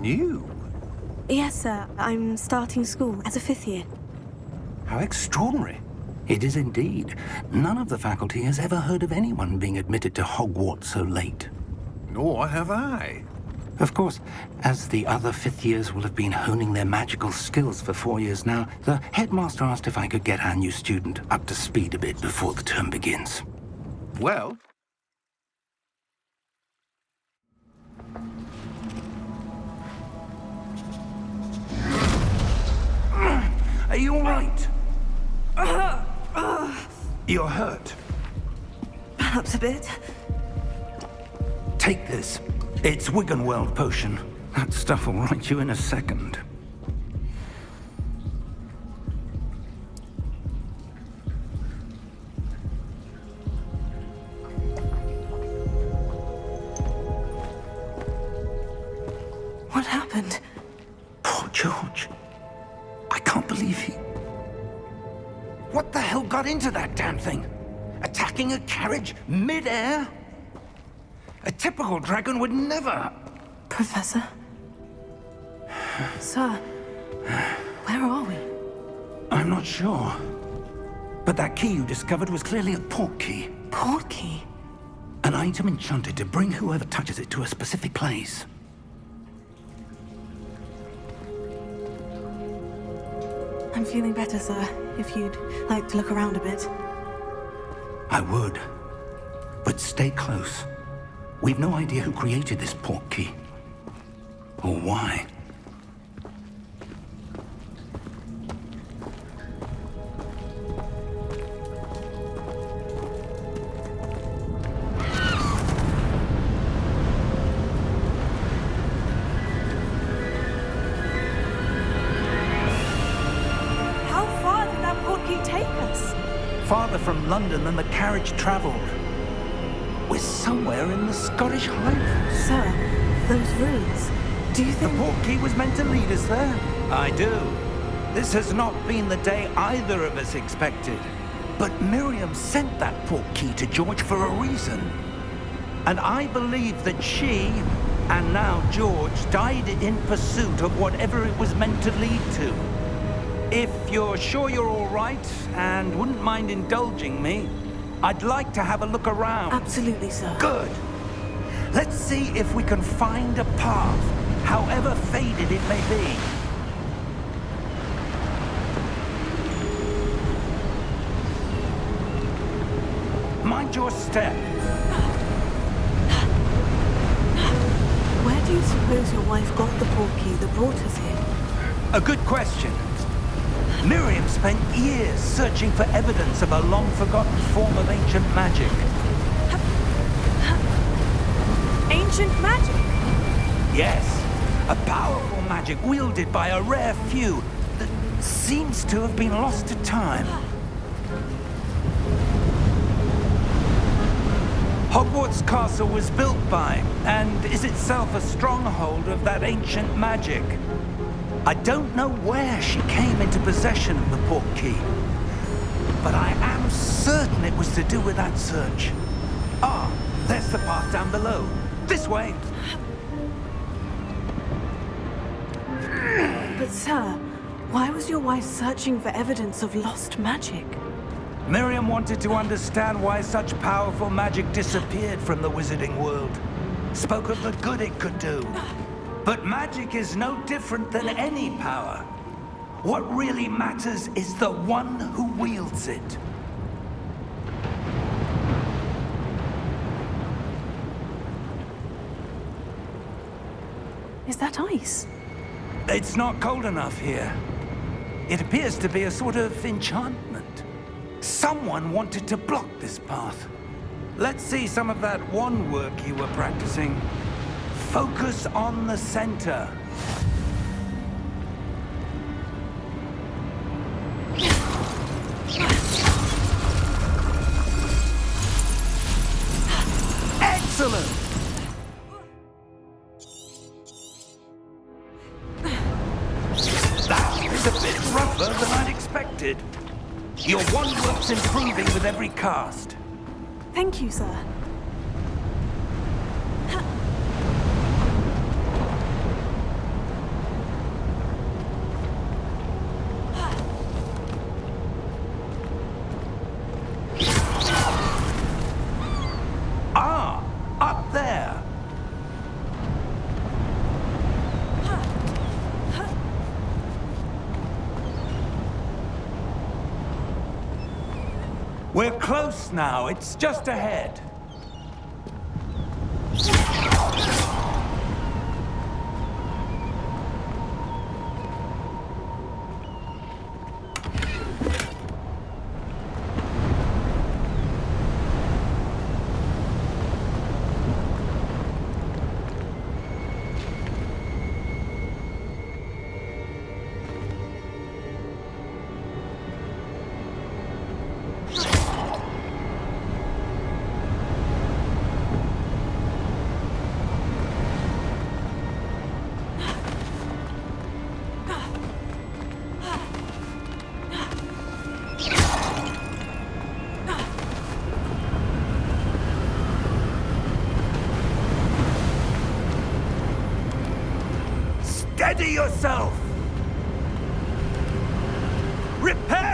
You? Yes, sir. I'm starting school as a 5th year. How extraordinary. It is indeed. None of the faculty has ever heard of anyone being admitted to Hogwarts so late. Nor have I. Of course, as the other 5th years will have been honing their magical skills for 4 years now, the headmaster asked if I could get our new student up to speed a bit before the term begins. Well... Are you all right? You're hurt. Perhaps a bit. Take this. It's Wiggenweld potion. That stuff will right you in a second. What happened? Poor George. I can't believe he... What the hell got into that damn thing? Attacking a carriage mid-air? A typical dragon would never... Professor? Sir, where are we? I'm not sure. But that key you discovered was clearly a port key. Port key? An item enchanted to bring whoever touches it to a specific place. I'm feeling better, sir. If you'd like to look around a bit. I would. But stay close. We've no idea who created this port key. Or why. How far did that port key take us? Farther from London than the carriage traveled. We're somewhere in the Scottish Highlands. Sir, those ruins. Do you The think... port key was meant to lead us there? I do. This has not been the day either of us expected. But Miriam sent that port key to George for a reason. And I believe that she, and now George, died in pursuit of whatever it was meant to lead to. If you're sure you're all right, and wouldn't mind indulging me, I'd like to have a look around. Absolutely, sir. Good. Let's see if we can find a path, however faded it may be. Mind your step. Where do you suppose your wife got the port key that brought us here? A good question. Miriam spent years searching for evidence of a long-forgotten form of ancient magic. Ancient magic? Yes, a powerful magic wielded by a rare few that seems to have been lost to time. Hogwarts Castle was built by, and is itself a stronghold of that ancient magic. I don't know where she came into possession of the port key, but I am certain it was to do with that search. Ah, there's the path down below. This way. But sir, why was your wife searching for evidence of lost magic? Miriam wanted to understand why such powerful magic disappeared from the wizarding world. Spoke of the good it could do. But magic is no different than any power. What really matters is the one who wields it. Is that ice? It's not cold enough here. It appears to be a sort of enchantment. Someone wanted to block this path. Let's see some of that wand work you were practicing. Focus on the center. Excellent! That is a bit rougher than I'd expected. Your wand work's improving with every cast. Thank you, sir. We're close now. It's just ahead. Steady yourself! Reparo!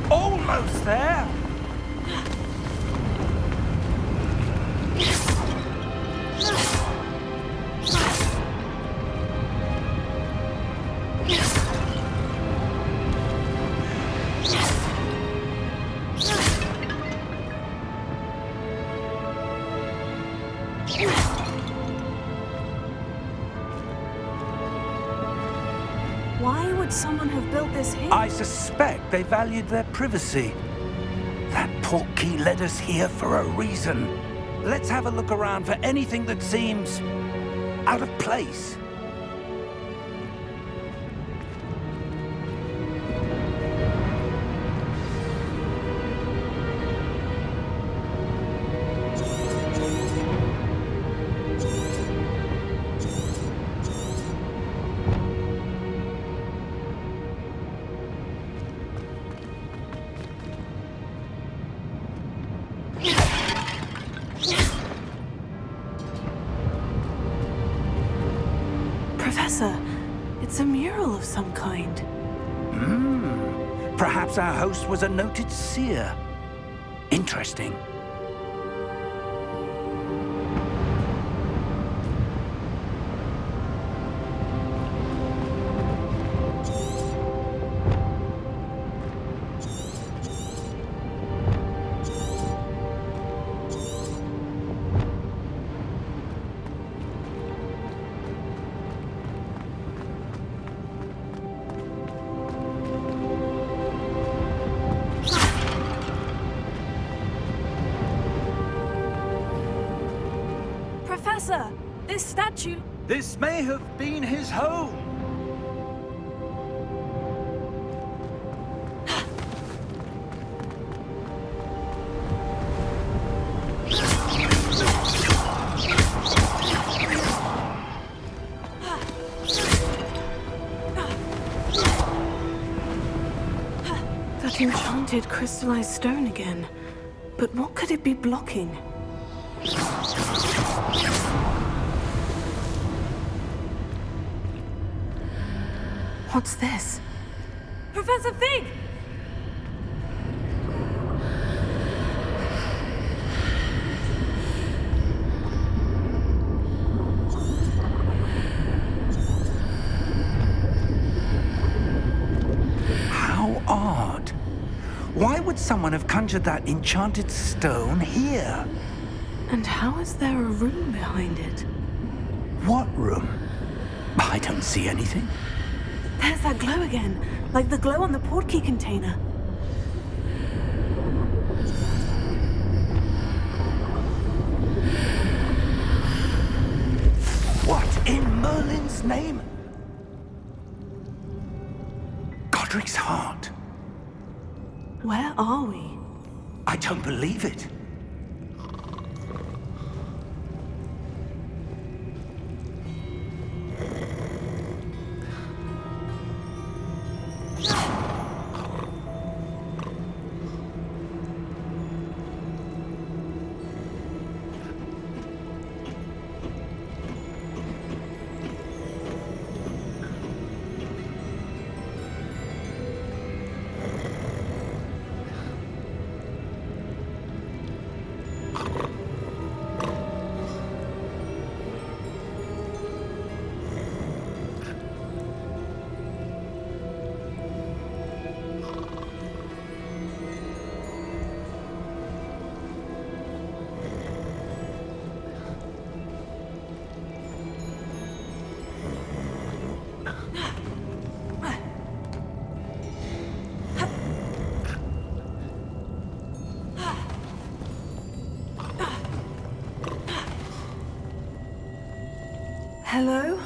Almost there! Why would someone have built this here? I suspect they valued their privacy. That portkey led us here for a reason. Let's have a look around for anything that seems out of place. Professor, it's a mural of some kind. Perhaps our host was a noted seer. Interesting. Professor, this statue... This may have been his home. That enchanted crystallized stone again. But what could it be blocking? What's this? Professor Fig! How odd. Why would someone have conjured that enchanted stone here? And how is there a room behind it? What room? I don't see anything. There's that glow again, like the glow on the portkey container. What in Merlin's name? Godric's heart. Where are we? I don't believe it. Hello?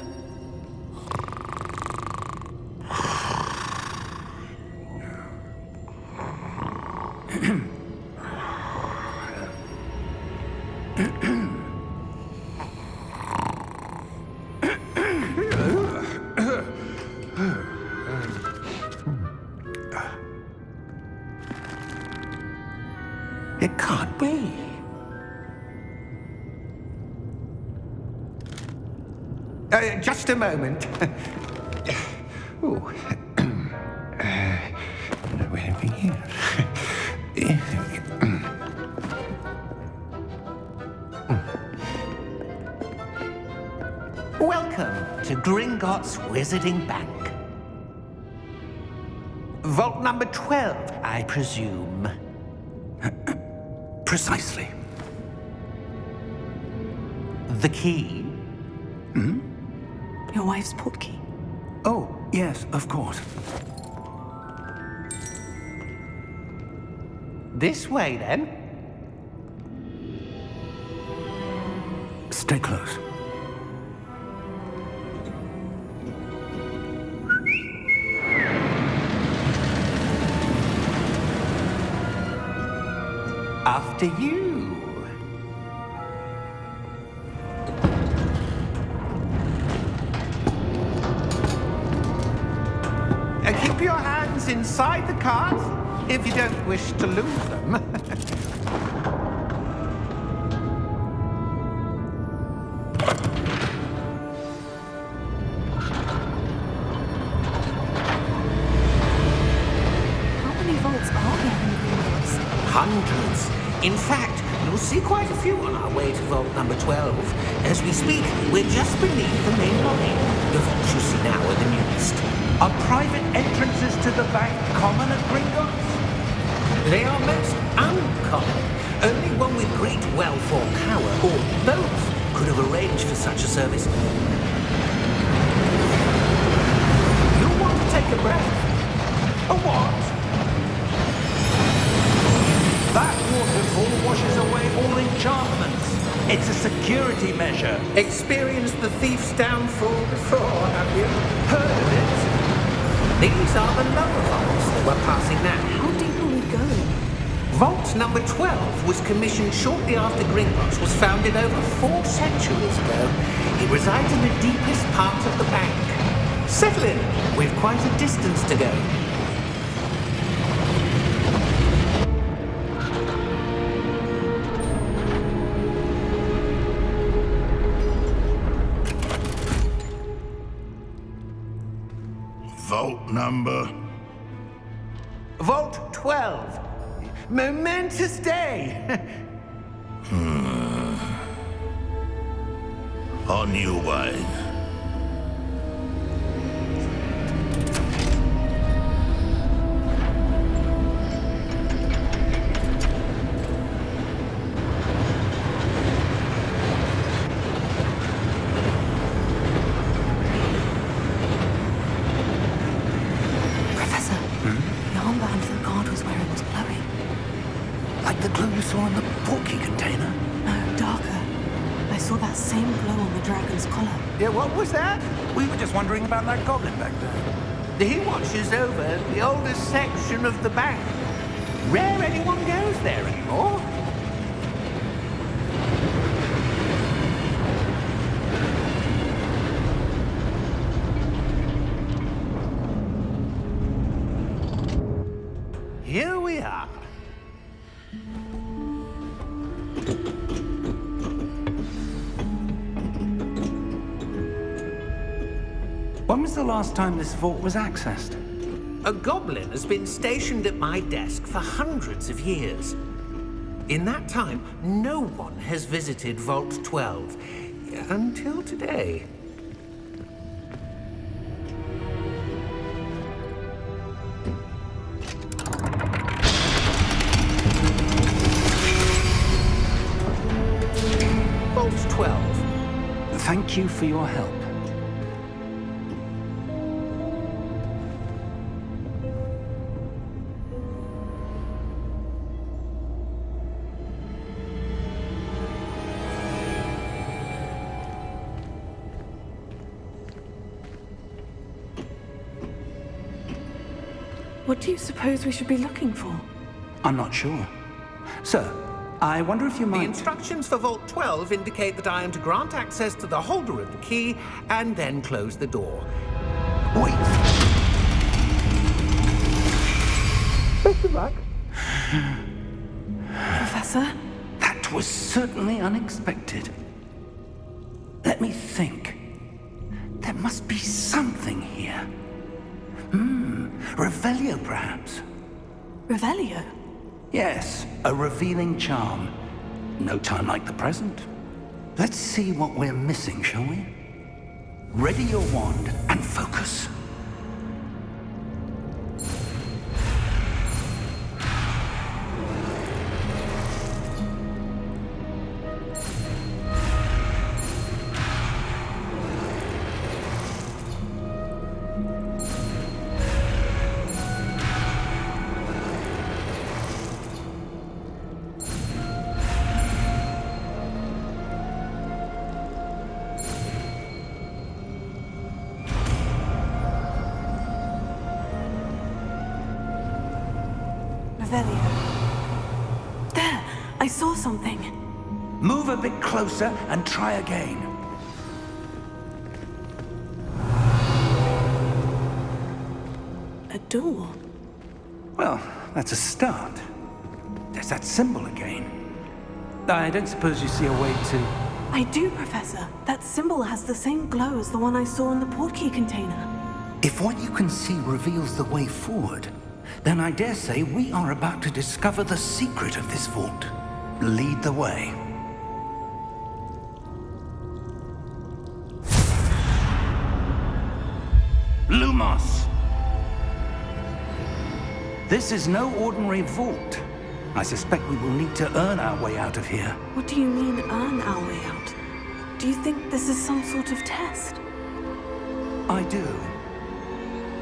It can't be. Just a moment. Oh. Anything here? Welcome to Gringotts Wizarding Bank. Vault number 12, I presume. Precisely. The key? Your wife's portkey. Oh, yes, of course. This way, then. Stay close. After you. Keep your hands inside the cart if you don't wish to lose them. How many vaults are there in Gringotts? Hundreds. In fact, you'll see quite a few on our way to vault number 12. As we speak, we're just beneath the main lobby. The vaults you see now are the newest. Are private entrances to the bank common at Gringotts? They are most uncommon. Only one with great wealth or power, or both, could have arranged for such a service. You'll want to take a breath. A what? That waterfall washes away all enchantments. It's a security measure. Experienced the thief's downfall before, have you? Heard of it? These are the lower vaults that we're passing now. How deep are we going? Vault number 12 was commissioned shortly after Gringotts was founded over 4 centuries ago. It resides in the deepest part of the bank. Settle in. We've quite a distance to go. number? Vault 12. Momentous day. On you, wine. Professor, the armband the guard was wearing was glowing. Like the glue you saw in the portkey container? No, darker. I saw that same glow on the dragon's collar. Yeah, what was that? We were just wondering about that goblin back there. He watches over the oldest section of the bank. Rare anyone goes there anymore. Here we are. When was the last time this vault was accessed? A goblin has been stationed at my desk for hundreds of years. In that time, no one has visited Vault 12 until today. Vault 12. Thank you for your help. What do you suppose we should be looking for? I'm not sure. Sir, I wonder if you The might... instructions for Vault 12 indicate that I am to grant access to the holder of the key and then close the door. Wait! Professor? That was certainly unexpected. Let me think. There must be something here. Revelio, perhaps? Revelio? Yes, a revealing charm. No time like the present. Let's see what we're missing, shall we? Ready your wand and focus. Revelio. There! I saw something. Move a bit closer and try again. A door. Well, that's a start. There's that symbol again. I don't suppose you see a way to... I do, Professor. That symbol has the same glow as the one I saw in the portkey container. If what you can see reveals the way forward, then I dare say we are about to discover the secret of this vault. Lead the way. Lumos! This is no ordinary vault. I suspect we will need to earn our way out of here. What do you mean, earn our way out? Do you think this is some sort of test? I do.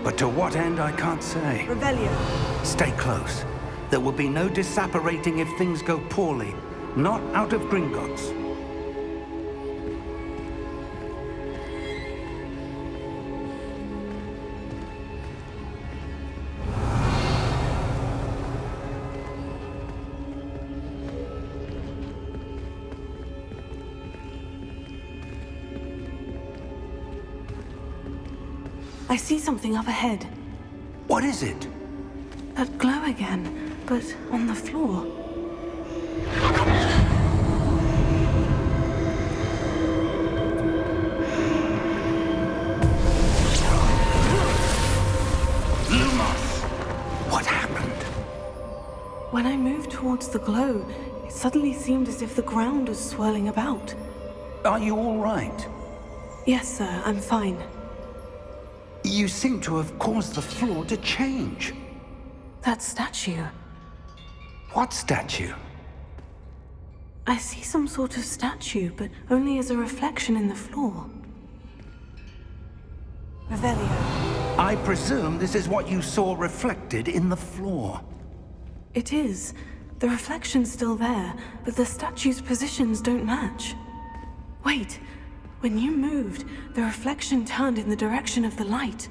But to what end, I can't say. Revelio. Stay close. There will be no disapparating if things go poorly. Not out of Gringotts. I see something up ahead. What is it? That glow again, but on the floor. When I moved towards the glow, it suddenly seemed as if the ground was swirling about. Are you all right? Yes, sir, I'm fine. You seem to have caused the floor to change. That statue. What statue? I see some sort of statue, but only as a reflection in the floor. Revelio. I presume this is what you saw reflected in the floor. It is. The reflection's still there, but the statue's positions don't match. Wait. When you moved, the reflection turned in the direction of the light.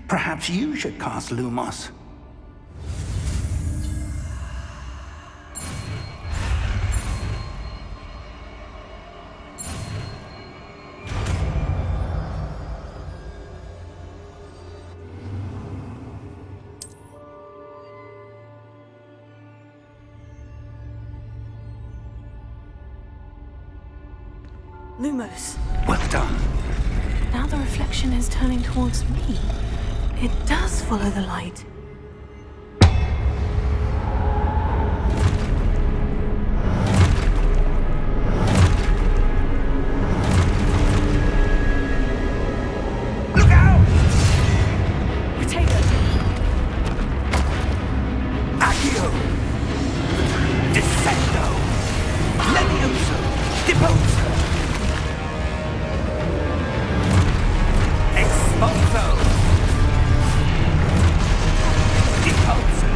Perhaps you should cast Lumos. Lumos. Well done. Now the reflection is turning towards me. It does follow the light. Look out! Potato. Accio! Descendo! Levioso! Deposo! Expulso! Deposo!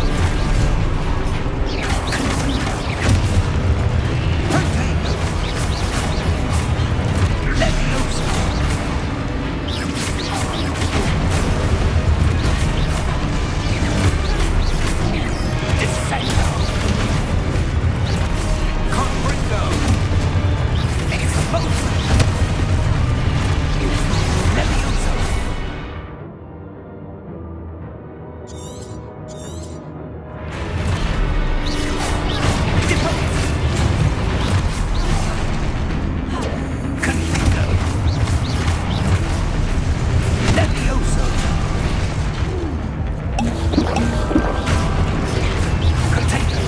Protego!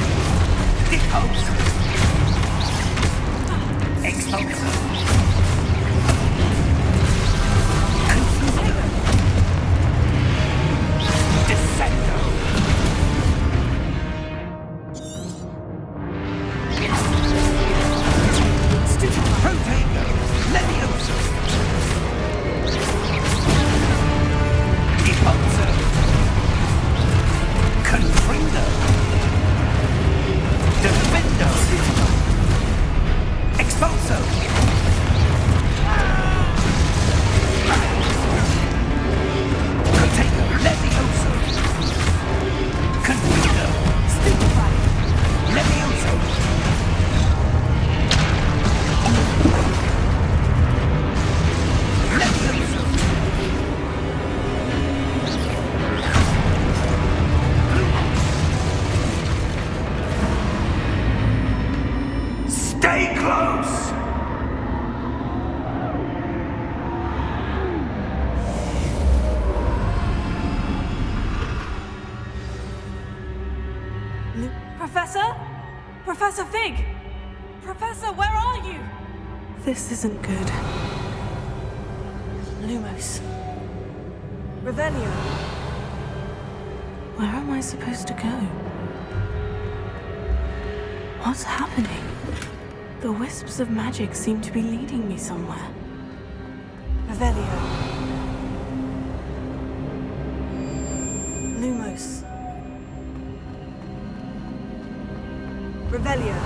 Levioso! Descendo! Confringo! Expulso! Levioso! Stay close! Professor? Professor Fig! Professor, where are you? This isn't good. Lumos. Revelio. Where am I supposed to go? What's happening? The wisps of magic seem to be leading me somewhere. Revelio. Lumos. Revelio.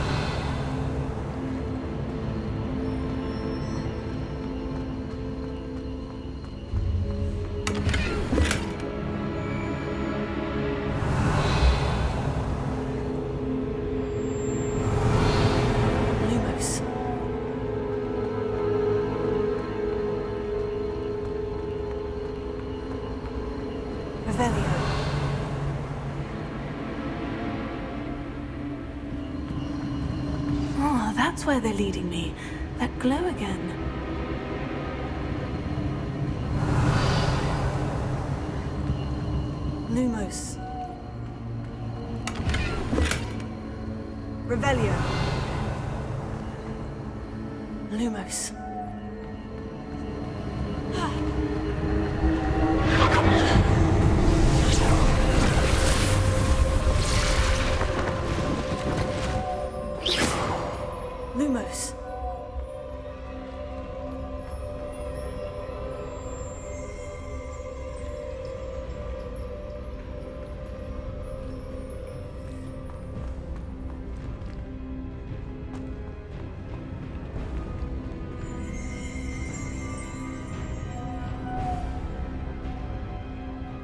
Lumos. Revelio. Oh, that's where they're leading me. That glow again. Lumos. Revelio. Lumos. Lumos.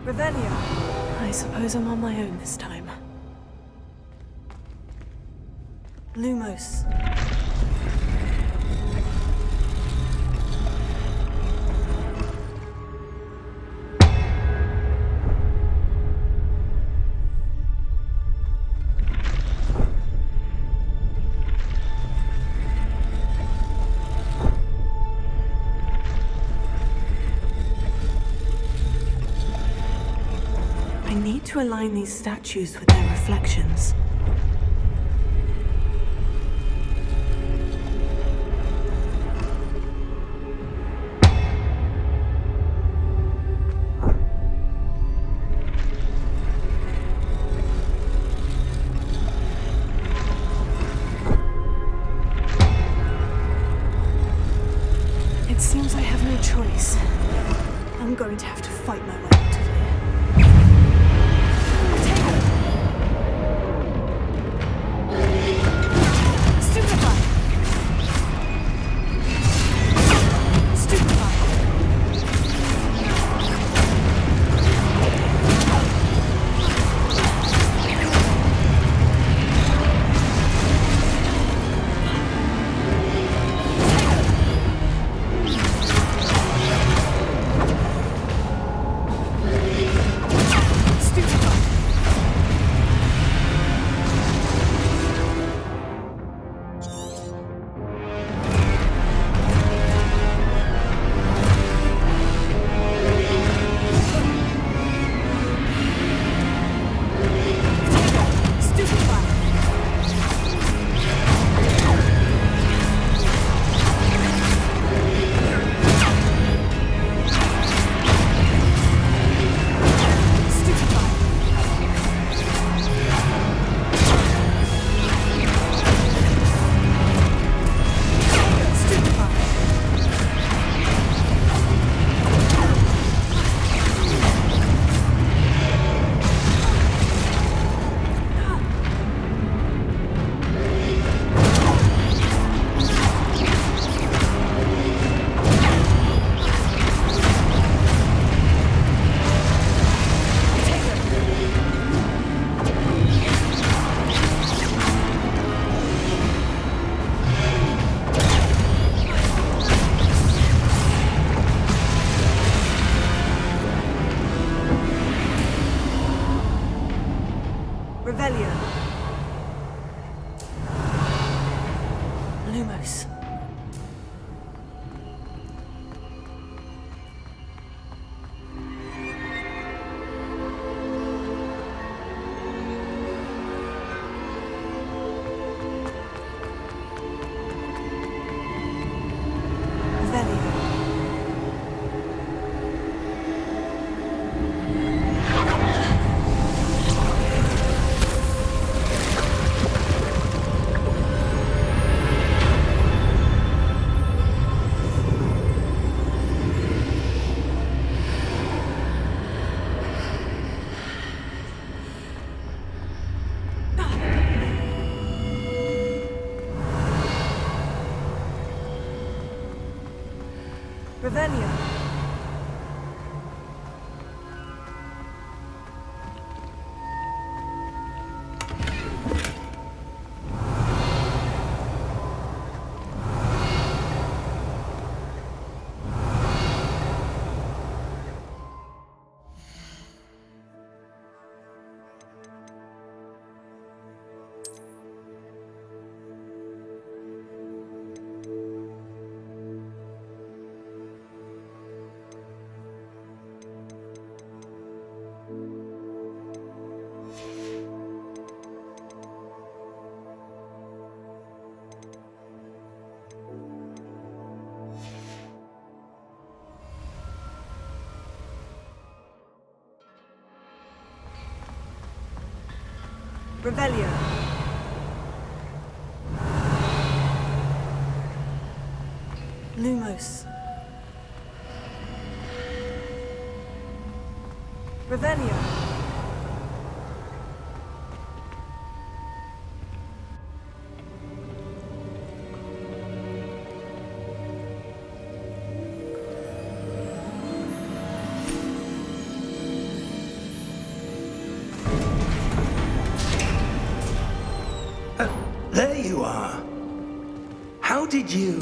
Revelio. I suppose I'm on my own this time. Lumos. I need to align these statues with their reflections. It seems I have no choice. I'm going to have to fight my way out of here. Revelio. Lumos. Revelio. Revelio. Revelio. Lumos. Revelio. There you are. How did you...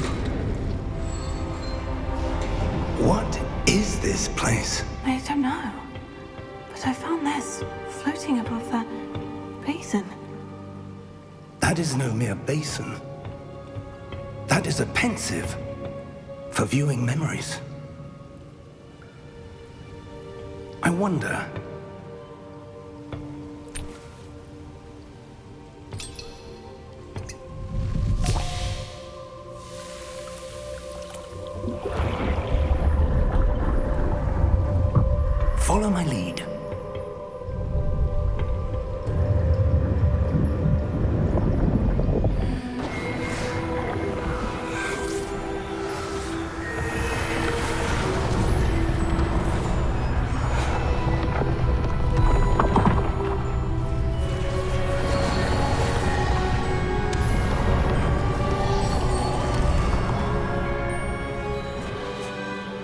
What is this place? I don't know. But I found this floating above that basin. That is no mere basin. That is a pensive for viewing memories. I wonder... Follow my lead.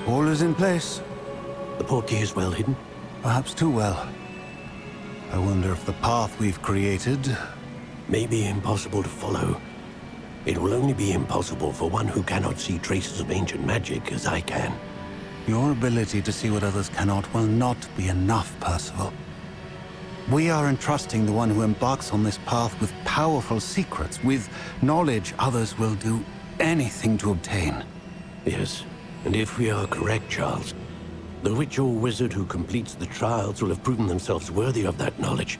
All is in place. The portkey is well hidden. Perhaps too well. I wonder if the path we've created... May be impossible to follow. It will only be impossible for one who cannot see traces of ancient magic as I can. Your ability to see what others cannot will not be enough, Percival. We are entrusting the one who embarks on this path with powerful secrets, with knowledge others will do anything to obtain. Yes, and if we are correct, Charles, the witch or wizard who completes the trials will have proven themselves worthy of that knowledge,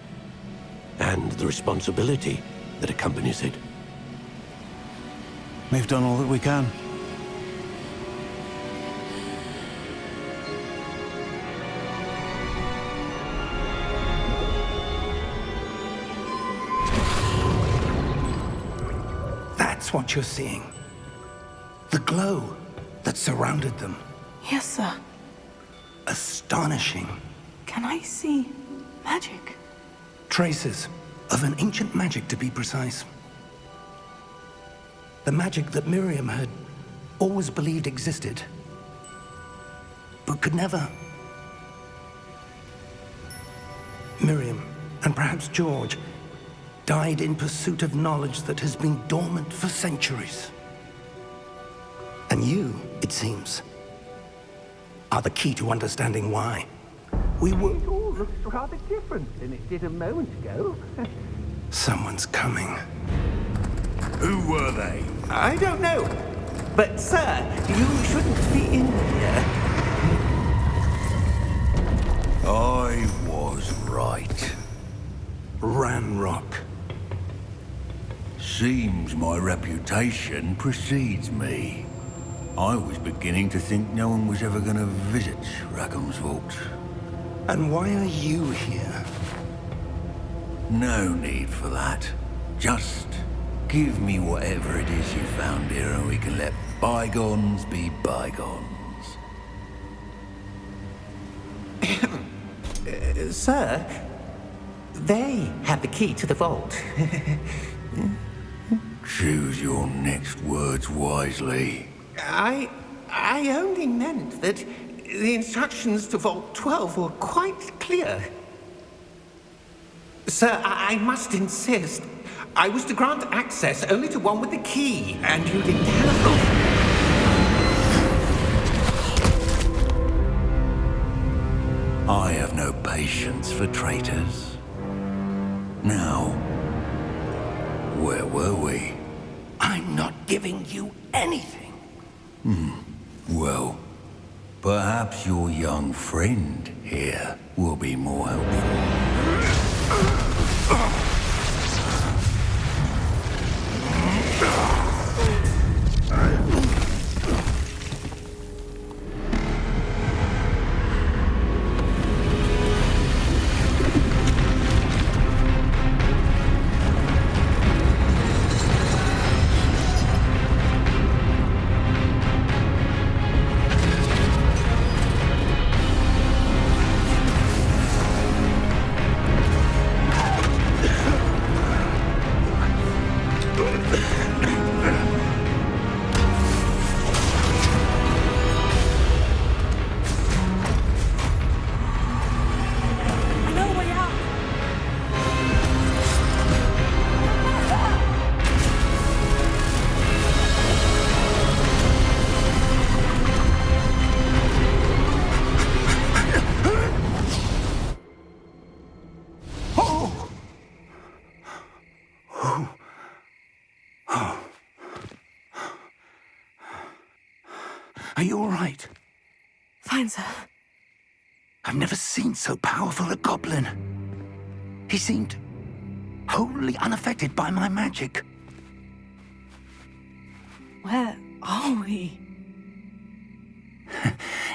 and the responsibility that accompanies it. We've done all that we can. That's what you're seeing. The glow that surrounded them. Yes, sir. Astonishing. Can I see magic? Traces of an ancient magic, to be precise. The magic that Miriam had always believed existed, but could never. Miriam, and perhaps George, died in pursuit of knowledge that has been dormant for centuries. And you, it seems, are the key to understanding why. We were... It all looks rather different than it did a moment ago. Someone's coming. Who were they? I don't know. But, sir, you shouldn't be in here. I was right. Ranrock. Seems my reputation precedes me. I was beginning to think no one was ever going to visit Rackham's vault. And why are you here? No need for that. Just give me whatever it is you found here and we can let bygones be bygones. Sir, they have the key to the vault. Choose your next words wisely. I only meant that the instructions to Vault 12 were quite clear. Sir, I must insist. I was to grant access only to one with the key, and you didn't have them. I have no patience for traitors. Now, where were we? I'm not giving you anything. Well, perhaps your young friend here will be more helpful. Are you all right? Fine, sir. I've never seen so powerful a goblin. He seemed wholly unaffected by my magic. Where are we?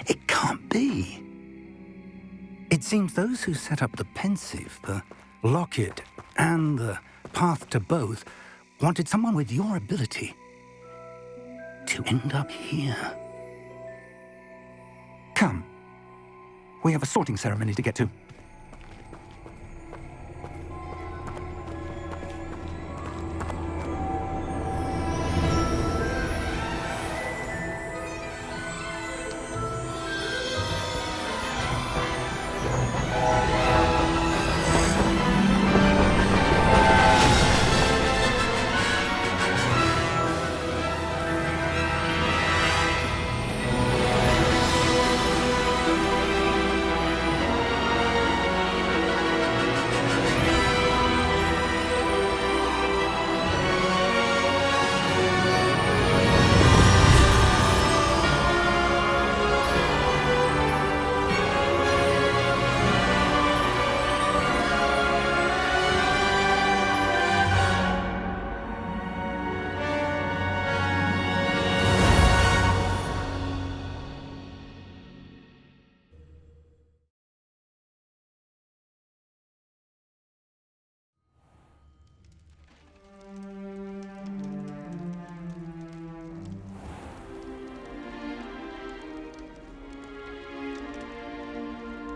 It can't be. It seems those who set up the pensive, the locket, and the path to both wanted someone with your ability to end up here. Come. We have a sorting ceremony to get to.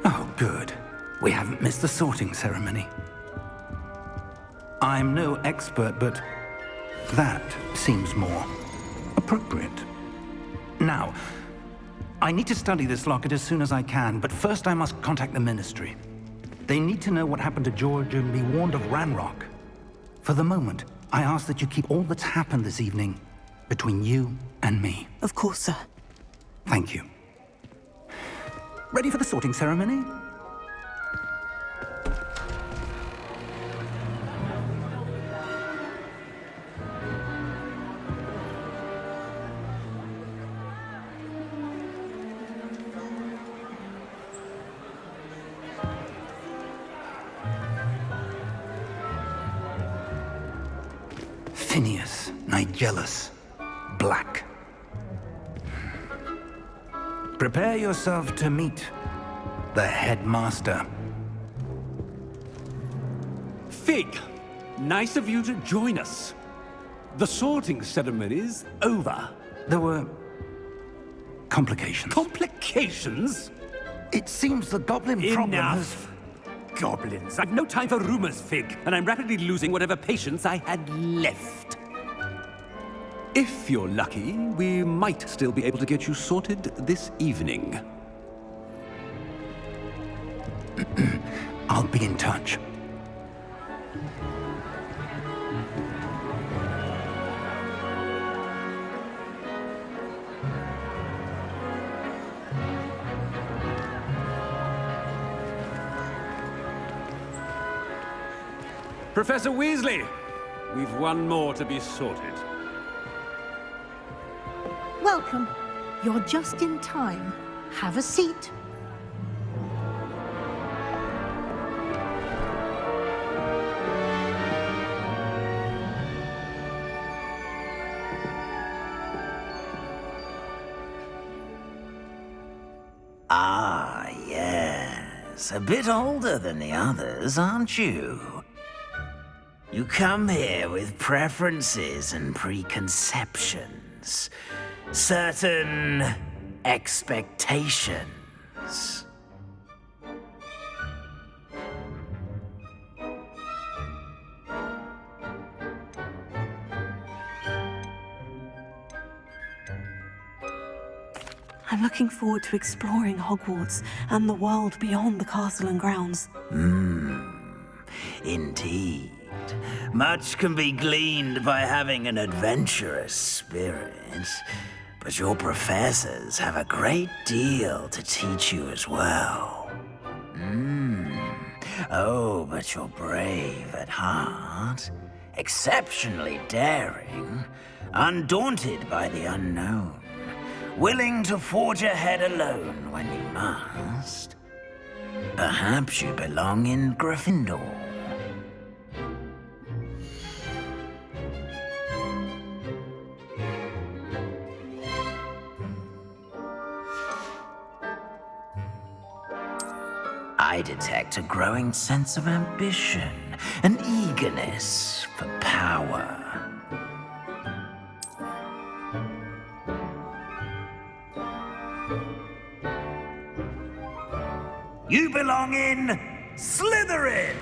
Oh, good. We haven't missed the sorting ceremony. I'm no expert, but that seems more appropriate. Now, I need to study this locket as soon as I can, but first I must contact the Ministry. They need to know what happened to George and be warned of Ranrock. For the moment, I ask that you keep all that's happened this evening between you and me. Of course, sir. Thank you. Ready for the sorting ceremony? Phineas, Nigellus, Black. Prepare yourself to meet the headmaster. Fig, nice of you to join us. The sorting ceremony's over. There were complications. Complications? It seems the goblin problem has... Enough! Goblins. I've no time for rumors, Fig, and I'm rapidly losing whatever patience I had left. If you're lucky, we might still be able to get you sorted this evening. I'll be in touch. Professor Weasley, we've one more to be sorted. Welcome. You're just in time. Have a seat. Ah, yes. A bit older than the others, aren't you? You come here with preferences and preconceptions. Certain expectations. I'm looking forward to exploring Hogwarts and the world beyond the castle and grounds. Indeed. Much can be gleaned by having an adventurous spirit, but your professors have a great deal to teach you as well. Oh, but you're brave at heart. exceptionally daring, undaunted by the unknown, willing to forge ahead alone when you must. Perhaps you belong in Gryffindor. I detect a growing sense of ambition, an eagerness for power. You belong in Slytherin!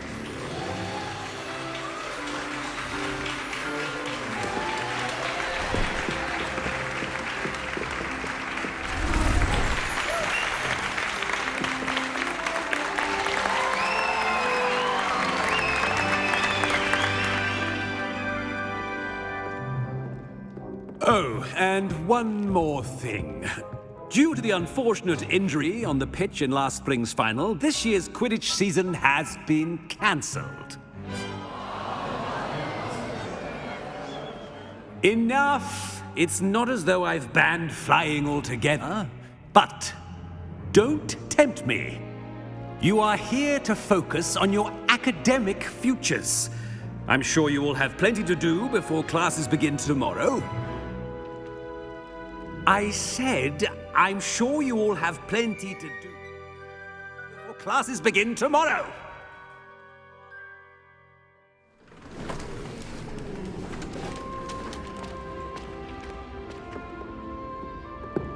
Oh, and one more thing. Due to the unfortunate injury on the pitch in last spring's final, this year's Quidditch season has been cancelled. Enough! It's not as though I've banned flying altogether, but don't tempt me. You are here to focus on your academic futures. I'm sure you will have plenty to do before classes begin tomorrow. I said, I'm sure you all have plenty to do before classes begin tomorrow.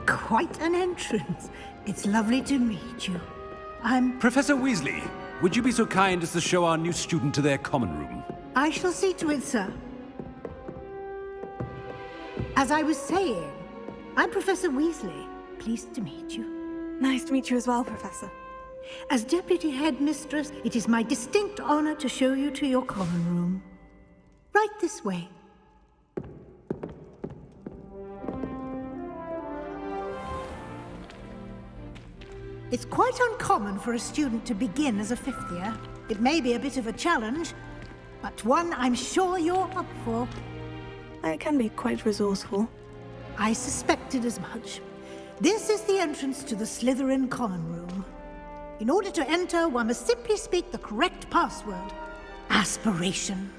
Quite an entrance. It's lovely to meet you. I'm... Professor Weasley, would you be so kind as to show our new student to their common room? I shall see to it, sir. As I was saying, I'm Professor Weasley. Pleased to meet you. Nice to meet you as well, Professor. As Deputy Headmistress, it is my distinct honor to show you to your common room. Right this way. It's quite uncommon for a student to begin as a fifth year. It may be a bit of a challenge, but one I'm sure you're up for. I can be quite resourceful. I suspected as much. This is the entrance to the Slytherin common room. In order to enter, one must simply speak the correct password. Aspiration.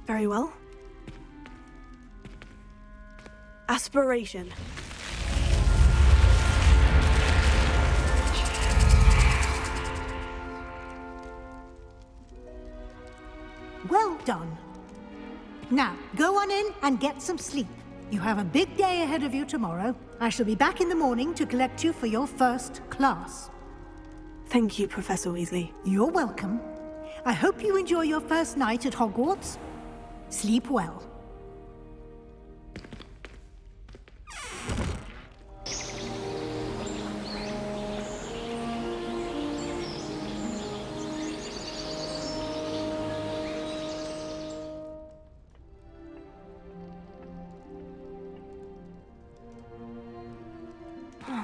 Very well. Aspiration. Well done. Now, go on in and get some sleep. You have a big day ahead of you tomorrow. I shall be back in the morning to collect you for your first class. Thank you, Professor Weasley. You're welcome. I hope you enjoy your first night at Hogwarts. Sleep well.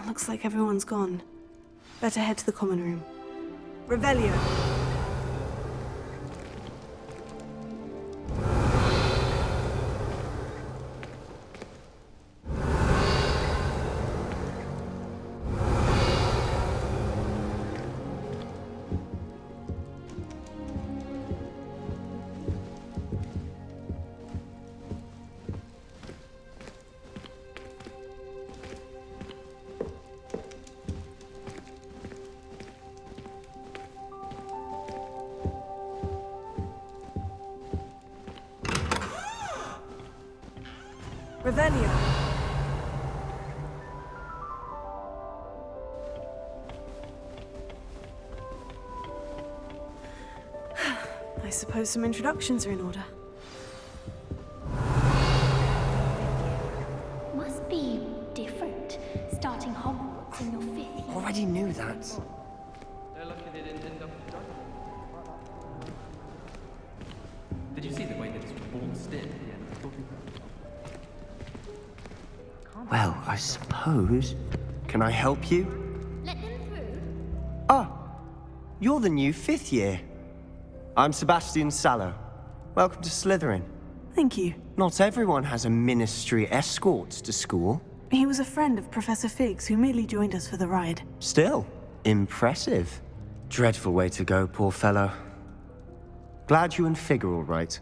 Looks like everyone's gone. Better head to the common room. Revelio. Revelio. I suppose some introductions are in order. Must be different, starting Hogwarts in your 5th year. Already knew that. Did you see the way that his ball stood? Well, I suppose. Can I help you? Let them through. Ah, you're the new 5th year. I'm Sebastian Sallow. Welcome to Slytherin. Thank you. Not everyone has a ministry escort to school. He was a friend of Professor Fig's who merely joined us for the ride. Still, impressive. Dreadful way to go, poor fellow. Glad you and Fig are all right.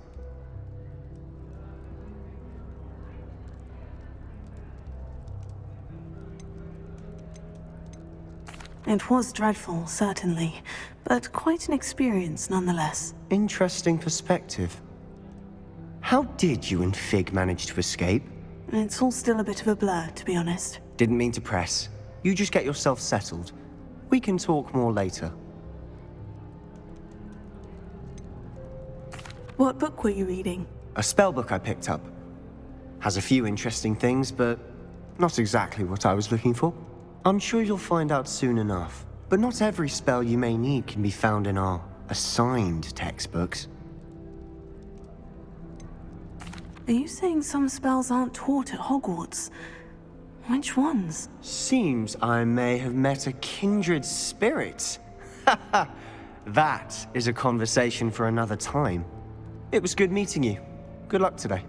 It was dreadful, certainly, but quite an experience nonetheless. Interesting perspective. How did you and Fig manage to escape? It's all still a bit of a blur, to be honest. Didn't mean to press. You just get yourself settled. We can talk more later. What book were you reading? A spellbook I picked up. Has a few interesting things, but not exactly what I was looking for. I'm sure you'll find out soon enough. But not every spell you may need can be found in our assigned textbooks. Are you saying some spells aren't taught at Hogwarts? Which ones? Seems I may have met a kindred spirit. That is a conversation for another time. It was good meeting you. Good luck today.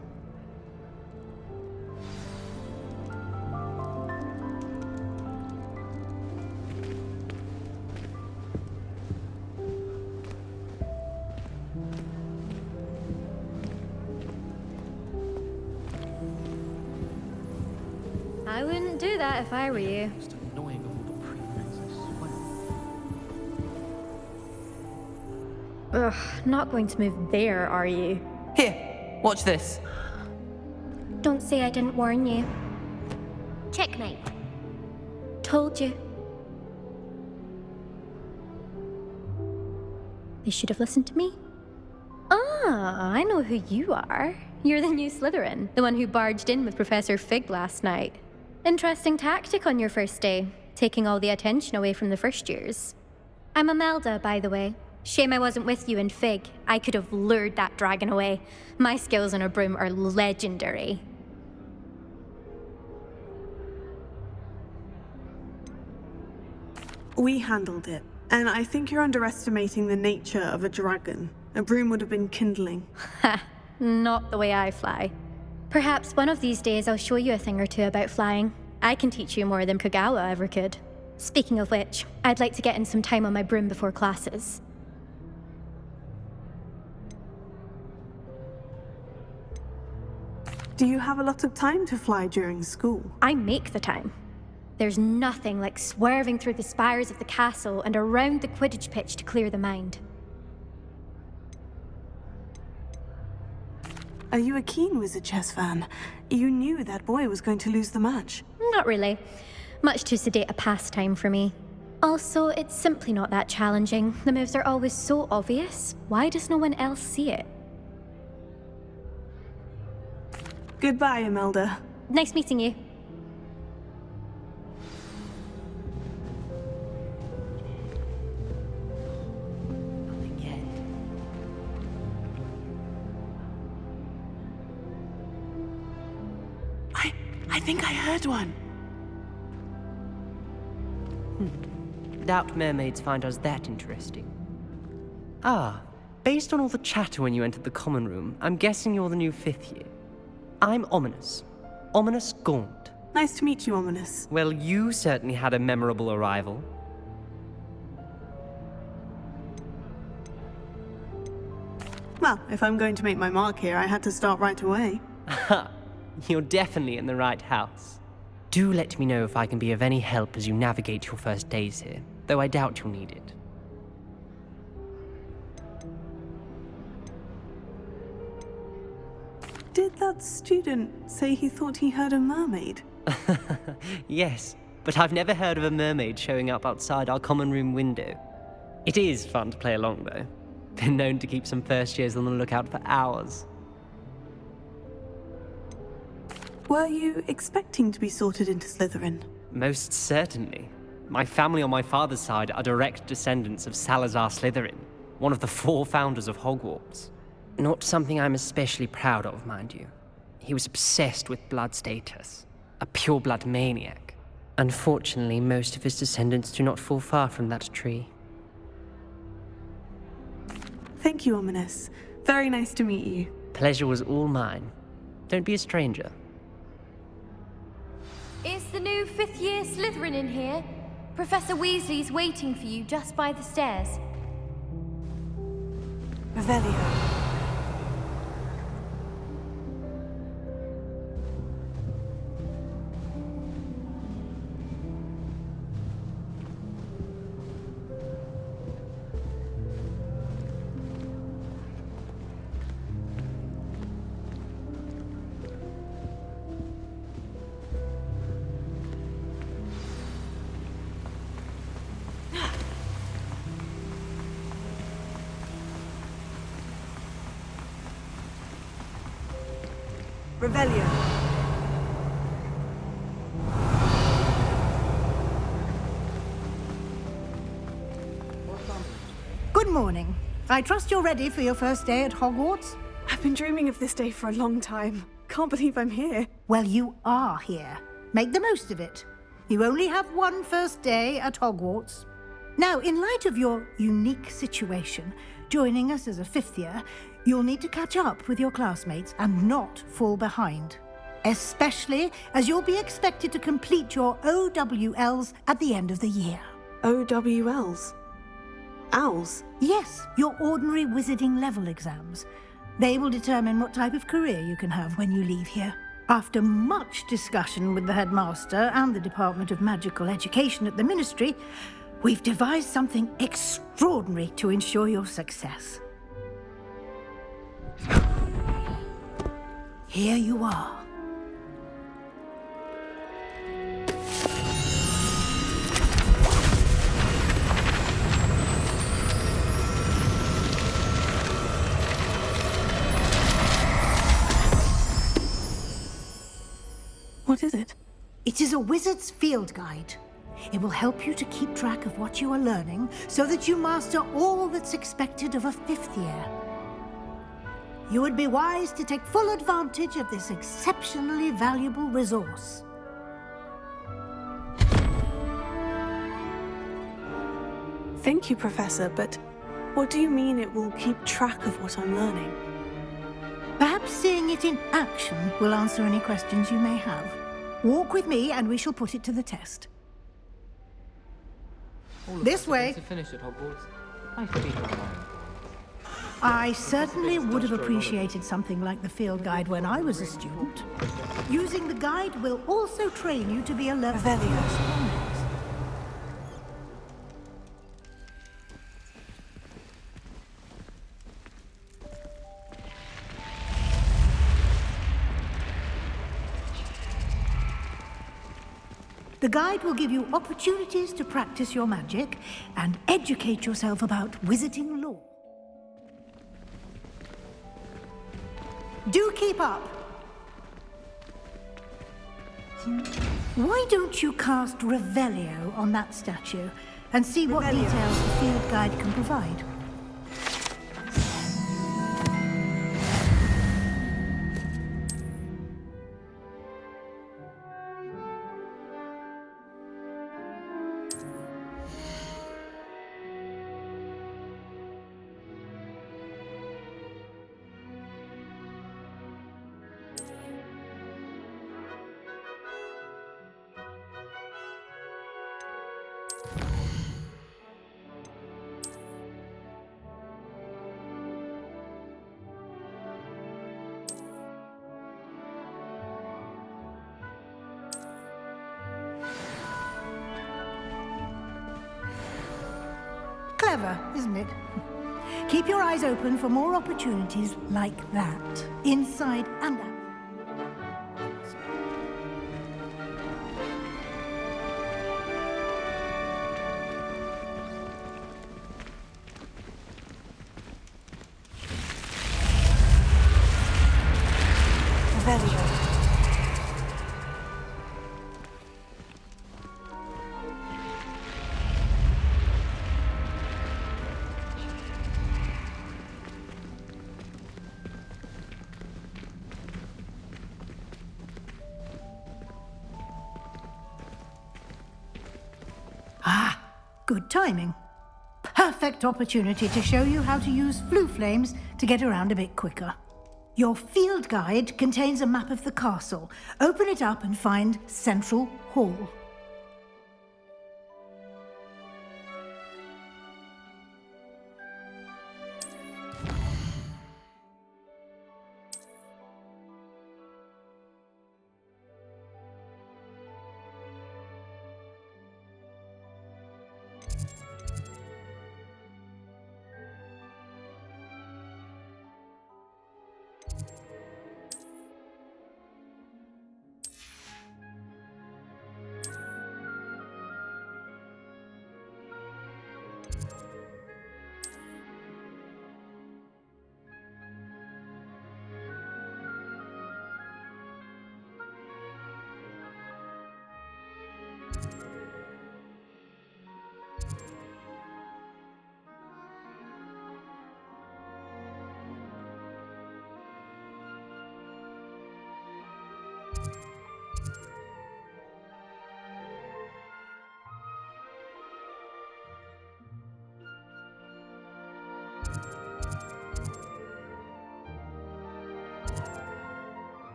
I wouldn't do that if I were you. Most annoying of all the prefects, I swear. Ugh, not going to move there, are you? Here, watch this. Don't say I didn't warn you. Checkmate. Told you. They should have listened to me. Ah, I know who you are. You're the new Slytherin, the one who barged in with Professor Fig last night. Interesting tactic on your first day, taking all the attention away from the first years. I'm Imelda, by the way. Shame I wasn't with you in Fig. I could have lured that dragon away. My skills on a broom are legendary. We handled it, and I think you're underestimating the nature of a dragon. A broom would have been kindling. Ha! Not the way I fly. Perhaps one of these days I'll show you a thing or two about flying. I can teach you more than Kagawa ever could. Speaking of which, I'd like to get in some time on my broom before classes. Do you have a lot of time to fly during school? I make the time. There's nothing like swerving through the spires of the castle and around the Quidditch pitch to clear the mind. Are you a keen Wizard Chess fan? You knew that boy was going to lose the match. Not really. Much too sedate a pastime for me. Also, it's simply not that challenging. The moves are always so obvious. Why does no one else see it? Goodbye, Imelda. Nice meeting you. I think I heard one. Doubt mermaids find us that interesting. Ah, based on all the chatter when you entered the common room, I'm guessing you're the new 5th year. I'm Ominous. Ominous Gaunt. Nice to meet you, Ominous. Well, you certainly had a memorable arrival. Well, if I'm going to make my mark here, I had to start right away. Ha! You're definitely in the right house. Do let me know if I can be of any help as you navigate your first days here, though I doubt you'll need it. Did that student say he thought he heard a mermaid? Yes, but I've never heard of a mermaid showing up outside our common room window. It is fun to play along, though. Been known to keep some first years on the lookout for hours. Were you expecting to be sorted into Slytherin? Most certainly. My family on my father's side are direct descendants of Salazar Slytherin, one of the 4 founders of Hogwarts. Not something I'm especially proud of, mind you. He was obsessed with blood status, a pure-blood maniac. Unfortunately, most of his descendants do not fall far from that tree. Thank you, Ominous. Very nice to meet you. Pleasure was all mine. Don't be a stranger. Is the new fifth-year Slytherin in here? Professor Weasley's waiting for you just by the stairs. Revelio. Revelio. Good morning. I trust you're ready for your first day at Hogwarts? I've been dreaming of this day for a long time. Can't believe I'm here. Well, you are here. Make the most of it. You only have one first day at Hogwarts. Now, in light of your unique situation, joining us as a fifth year, you'll need to catch up with your classmates and not fall behind. Especially as you'll be expected to complete your OWLs at the end of the year. OWLs? Owls? Yes, your ordinary wizarding level exams. They will determine what type of career you can have when you leave here. After much discussion with the headmaster and the Department of Magical Education at the Ministry, we've devised something extraordinary to ensure your success. Here you are. What is it? It is a wizard's field guide. It will help you to keep track of what you are learning so that you master all that's expected of a fifth year. You would be wise to take full advantage of this exceptionally valuable resource. Thank you, Professor, but what do you mean it will keep track of what I'm learning? Perhaps seeing it in action will answer any questions you may have. Walk with me and we shall put it to the test. This way. To finish at Hogwarts, I speak on my own. I certainly would have appreciated something like the field guide when I was a student. Using the guide will also train you to be alert. Revelio. The guide will give you opportunities to practice your magic and educate yourself about wizarding lore. Do keep up! Why don't you cast Revelio on that statue and see what details the field guide can provide? Clever, isn't it? Keep your eyes open for more opportunities like that, inside and out. Revelio. Ah, good timing. Perfect. perfect opportunity to show you how to use flue flames to get around a bit quicker. Your field guide contains a map of the castle. Open it up and find Central Hall.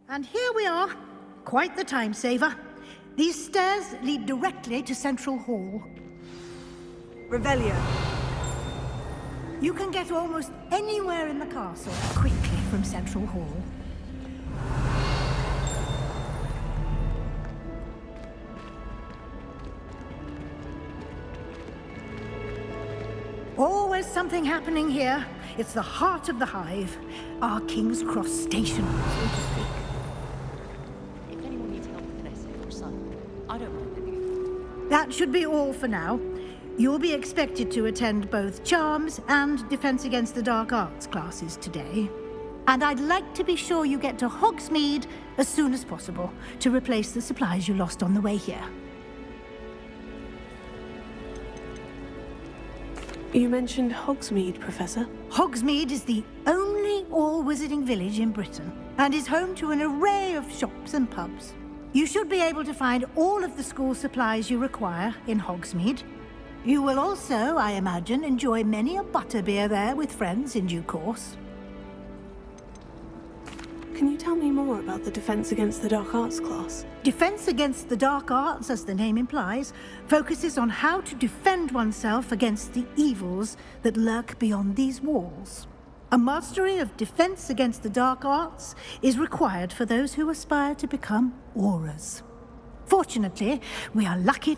And here we are. Quite the time saver. These stairs lead directly to Central Hall. Revelio. You can get almost anywhere in the castle quickly from Central Hall. Always something happening here. It's the heart of the hive. Our King's Cross station, so to speak. If anyone needs help with an essay or something, I don't mind lending. That should be all for now. You'll be expected to attend both Charms and Defense Against the Dark Arts classes today. And I'd like to be sure you get to Hogsmeade as soon as possible to replace the supplies you lost on the way here. You mentioned Hogsmeade, Professor. Hogsmeade is the only all-wizarding village in Britain and is home to an array of shops and pubs. You should be able to find all of the school supplies you require in Hogsmeade. You will also, I imagine, enjoy many a butterbeer there with friends in due course. Can you tell me more about the Defense Against the Dark Arts class? Defense Against the Dark Arts, as the name implies, focuses on how to defend oneself against the evils that lurk beyond these walls. A mastery of Defense Against the Dark Arts is required for those who aspire to become Aurors. Fortunately, we are lucky